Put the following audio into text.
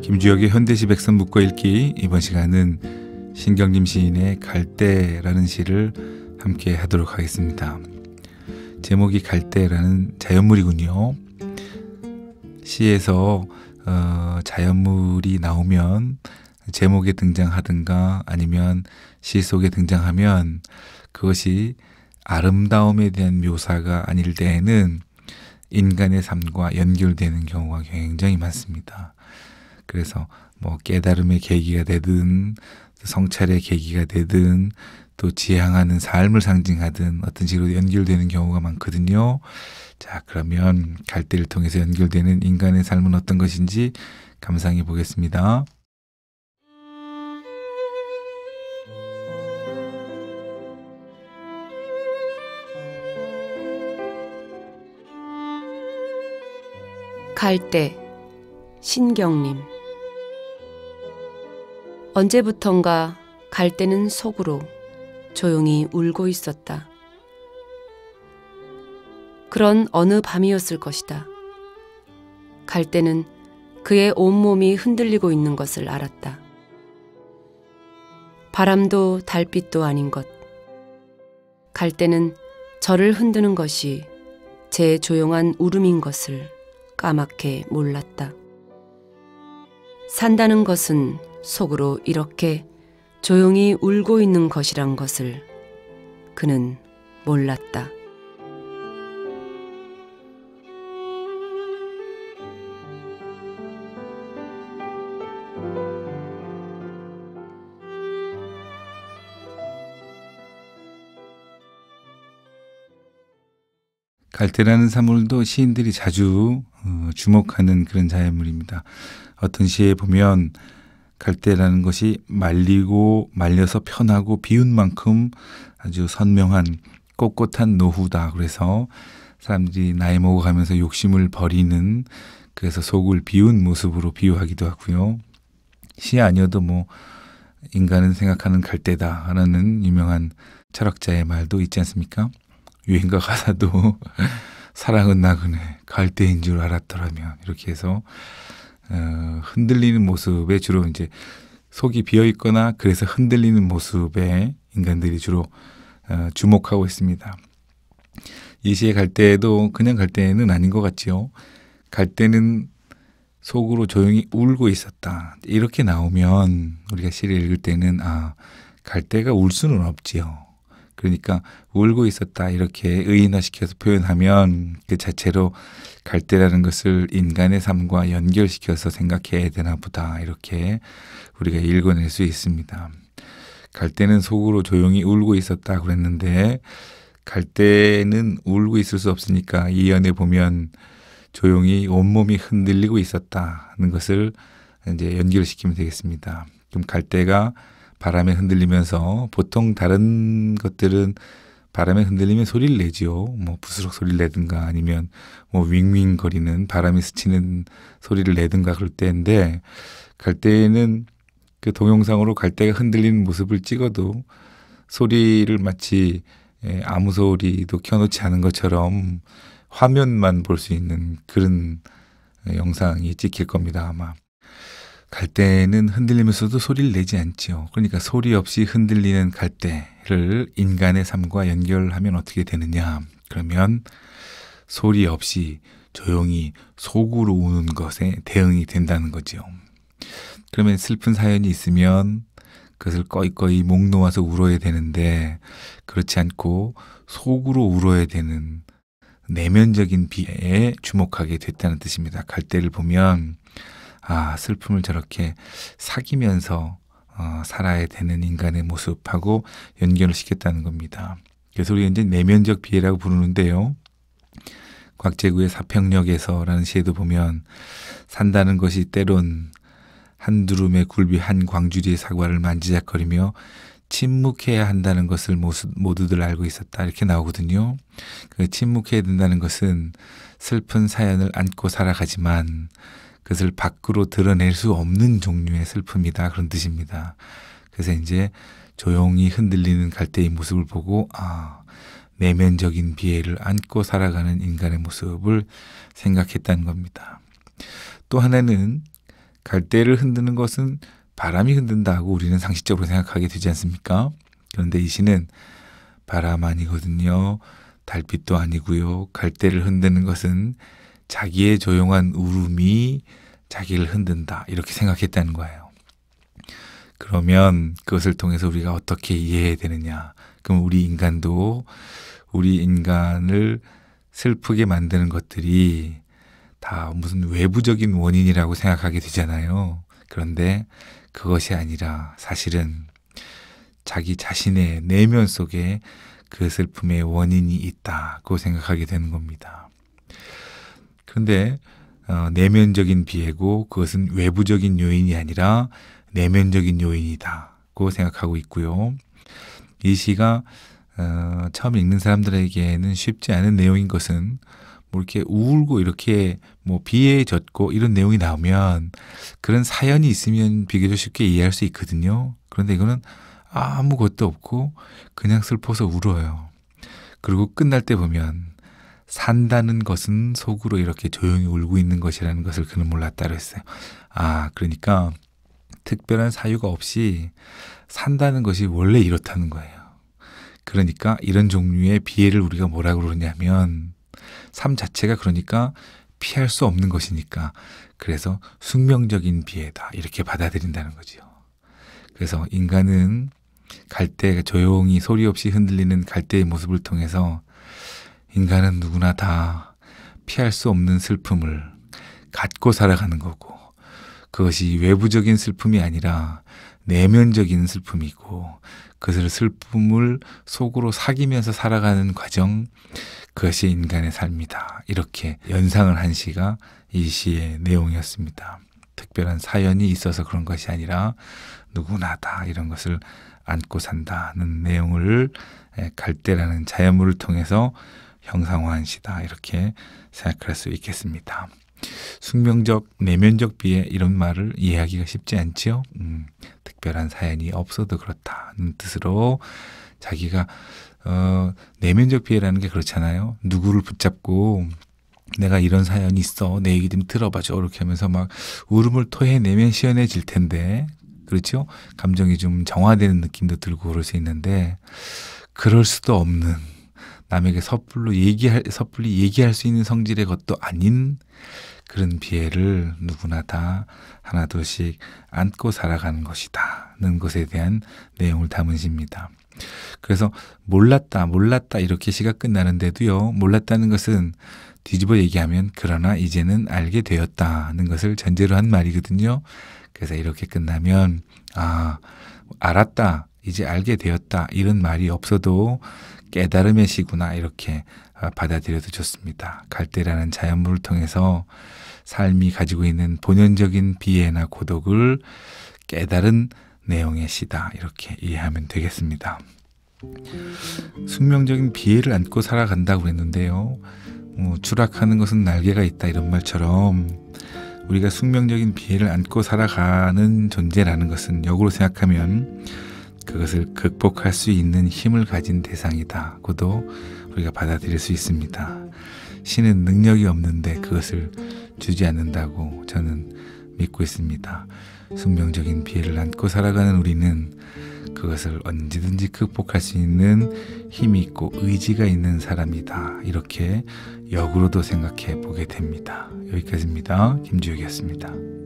김주혁의 현대시 백선 묶어 읽기. 이번 시간은 신경림 시인의 갈대라는 시를 함께 하도록 하겠습니다. 제목이 갈대라는 자연물이군요. 시에서 자연물이 나오면 제목에 등장하든가 아니면 시 속에 등장하면 그것이 아름다움에 대한 묘사가 아닐 때에는 인간의 삶과 연결되는 경우가 굉장히 많습니다. 그래서 뭐 깨달음의 계기가 되든 성찰의 계기가 되든 또 지향하는 삶을 상징하든 어떤 식으로 연결되는 경우가 많거든요. 자, 그러면 갈대를 통해서 연결되는 인간의 삶은 어떤 것인지 감상해 보겠습니다. 갈대, 신경림. 언제부턴가 갈대는 속으로 조용히 울고 있었다. 그런 어느 밤이었을 것이다. 갈대는 그의 온몸이 흔들리고 있는 것을 알았다. 바람도 달빛도 아닌 것. 갈대는 저를 흔드는 것이 제 조용한 울음인 것을 까맣게 몰랐다. 산다는 것은 속으로 이렇게 조용히 울고 있는 것이란 것을 그는 몰랐다. 갈대라는 사물도 시인들이 자주 주목하는 그런 자연물입니다. 어떤 시에 보면 갈대라는 것이 말리고 말려서 편하고 비운 만큼 아주 선명한 꼿꼿한 노후다. 그래서 사람들이 나이 먹어가면서 욕심을 버리는, 그래서 속을 비운 모습으로 비유하기도 하고요. 시 아니어도 뭐 인간은 생각하는 갈대다라는 유명한 철학자의 말도 있지 않습니까? 유행가 가사도 사랑은 나그네 갈대인 줄 알았더라면, 이렇게 해서 흔들리는 모습에 주로 이제 속이 비어 있거나 그래서 흔들리는 모습에 인간들이 주로 주목하고 있습니다. 이 시의 갈대도 그냥 갈대는 아닌 것 같지요. 갈대는 속으로 조용히 울고 있었다. 이렇게 나오면 우리가 시를 읽을 때는 갈대가 울 수는 없지요. 그러니까 울고 있었다 이렇게 의인화시켜서 표현하면 그 자체로 갈대라는 것을 인간의 삶과 연결시켜서 생각해야 되나 보다, 이렇게 우리가 읽어낼 수 있습니다. 갈대는 속으로 조용히 울고 있었다 그랬는데, 갈대는 울고 있을 수 없으니까 이 연에 보면 조용히 온몸이 흔들리고 있었다는 것을 이제 연결시키면 되겠습니다. 그럼 갈대가 바람에 흔들리면서, 보통 다른 것들은 바람에 흔들리면 소리를 내지요. 뭐 부스럭 소리를 내든가 아니면 뭐 윙윙 거리는 바람이 스치는 소리를 내든가 그럴 때인데, 갈대는 그 동영상으로 갈대가 흔들리는 모습을 찍어도 소리를 마치 아무 소리도 켜놓지 않은 것처럼 화면만 볼 수 있는 그런 영상이 찍힐 겁니다, 아마. 갈대는 흔들리면서도 소리를 내지 않지요. 그러니까 소리 없이 흔들리는 갈대를 인간의 삶과 연결하면 어떻게 되느냐. 그러면 소리 없이 조용히 속으로 우는 것에 대응이 된다는 거죠. 그러면 슬픈 사연이 있으면 그것을 꺼이꺼이 목 놓아서 울어야 되는데, 그렇지 않고 속으로 울어야 되는 내면적인 비애에 주목하게 됐다는 뜻입니다. 갈대를 보면 슬픔을 저렇게 사귀면서 살아야 되는 인간의 모습하고 연결을 시켰다는 겁니다. 그래서 우리가 이제 내면적 비애라고 부르는데요. 곽재구의 사평역에서라는 시에도 보면, 산다는 것이 때론 한 두rum의 굴비 한 광주리의 사과를 만지작거리며 침묵해야 한다는 것을 모두들 알고 있었다, 이렇게 나오거든요. 그 침묵해야 된다는 것은 슬픈 사연을 안고 살아가지만 그것을 밖으로 드러낼 수 없는 종류의 슬픔이다, 그런 뜻입니다. 그래서 이제 조용히 흔들리는 갈대의 모습을 보고 내면적인 비애를 안고 살아가는 인간의 모습을 생각했다는 겁니다. 또 하나는 갈대를 흔드는 것은 바람이 흔든다고 우리는 상식적으로 생각하게 되지 않습니까? 그런데 이 시는 바람 아니거든요. 달빛도 아니고요. 갈대를 흔드는 것은 자기의 조용한 울음이 자기를 흔든다. 이렇게 생각했다는 거예요. 그러면 그것을 통해서 우리가 어떻게 이해해야 되느냐. 그럼 우리 인간도 우리 인간을 슬프게 만드는 것들이 다 무슨 외부적인 원인이라고 생각하게 되잖아요. 그런데 그것이 아니라 사실은 자기 자신의 내면 속에 그 슬픔의 원인이 있다고 생각하게 되는 겁니다. 그런데 내면적인 비애고 그것은 외부적인 요인이 아니라 내면적인 요인이다고 생각하고 있고요. 이 시가 처음 읽는 사람들에게는 쉽지 않은 내용인 것은 뭐 이렇게 울고 이렇게 뭐 비애에 젖고 이런 내용이 나오면 그런 사연이 있으면 비교적 쉽게 이해할 수 있거든요. 그런데 이거는 아무것도 없고 그냥 슬퍼서 울어요. 그리고 끝날 때 보면 산다는 것은 속으로 이렇게 조용히 울고 있는 것이라는 것을 그는 몰랐다 그랬어요. 그러니까 특별한 사유가 없이 산다는 것이 원래 이렇다는 거예요. 그러니까 이런 종류의 비애를 우리가 뭐라고 그러냐면 삶 자체가 그러니까 피할 수 없는 것이니까 그래서 숙명적인 비애다 이렇게 받아들인다는 거죠. 그래서 인간은 갈대가 조용히 소리 없이 흔들리는 갈대의 모습을 통해서 인간은 누구나 다 피할 수 없는 슬픔을 갖고 살아가는 거고 그것이 외부적인 슬픔이 아니라 내면적인 슬픔이고 그 슬픔을 속으로 사귀면서 살아가는 과정 그것이 인간의 삶이다. 이렇게 연상을 한 시가 이 시의 내용이었습니다. 특별한 사연이 있어서 그런 것이 아니라 누구나 다 이런 것을 안고 산다는 내용을 갈대라는 자연물을 통해서 형상화한 시다. 이렇게 생각할 수 있겠습니다. 숙명적, 내면적 비애 이런 말을 이해하기가 쉽지 않지요. 특별한 사연이 없어도 그렇다는 뜻으로 자기가 내면적 비애라는 게 그렇잖아요. 누구를 붙잡고 내가 이런 사연이 있어. 내 얘기 좀 들어봐줘. 이렇게 하면서 막 울음을 토해내면 시원해질 텐데 그렇죠? 감정이 좀 정화되는 느낌도 들고 그럴 수 있는데 그럴 수도 없는 남에게 섣불리 얘기할 수 있는 성질의 것도 아닌 그런 비애를 누구나 다 하나둘씩 안고 살아가는 것이다는 것에 대한 내용을 담은 시입니다. 그래서 몰랐다 이렇게 시가 끝나는데도요. 몰랐다는 것은 뒤집어 얘기하면 그러나 이제는 알게 되었다는 것을 전제로 한 말이거든요. 그래서 이렇게 끝나면 알았다, 이제 알게 되었다 이런 말이 없어도 깨달음의 시구나 이렇게 받아들여도 좋습니다. 갈대라는 자연물을 통해서 삶이 가지고 있는 본연적인 비애나 고독을 깨달은 내용의 시다 이렇게 이해하면 되겠습니다. 숙명적인 비애를 안고 살아간다고 그랬는데요. 추락하는 것은 날개가 있다 이런 말처럼 우리가 숙명적인 비애를 안고 살아가는 존재라는 것은 역으로 생각하면 그것을 극복할 수 있는 힘을 가진 대상이다. 고도 우리가 받아들일 수 있습니다. 신은 능력이 없는데 그것을 주지 않는다고 저는 믿고 있습니다. 숙명적인 비애를 안고 살아가는 우리는 그것을 언제든지 극복할 수 있는 힘이 있고 의지가 있는 사람이다. 이렇게 역으로도 생각해 보게 됩니다. 여기까지입니다. 김주혁이었습니다.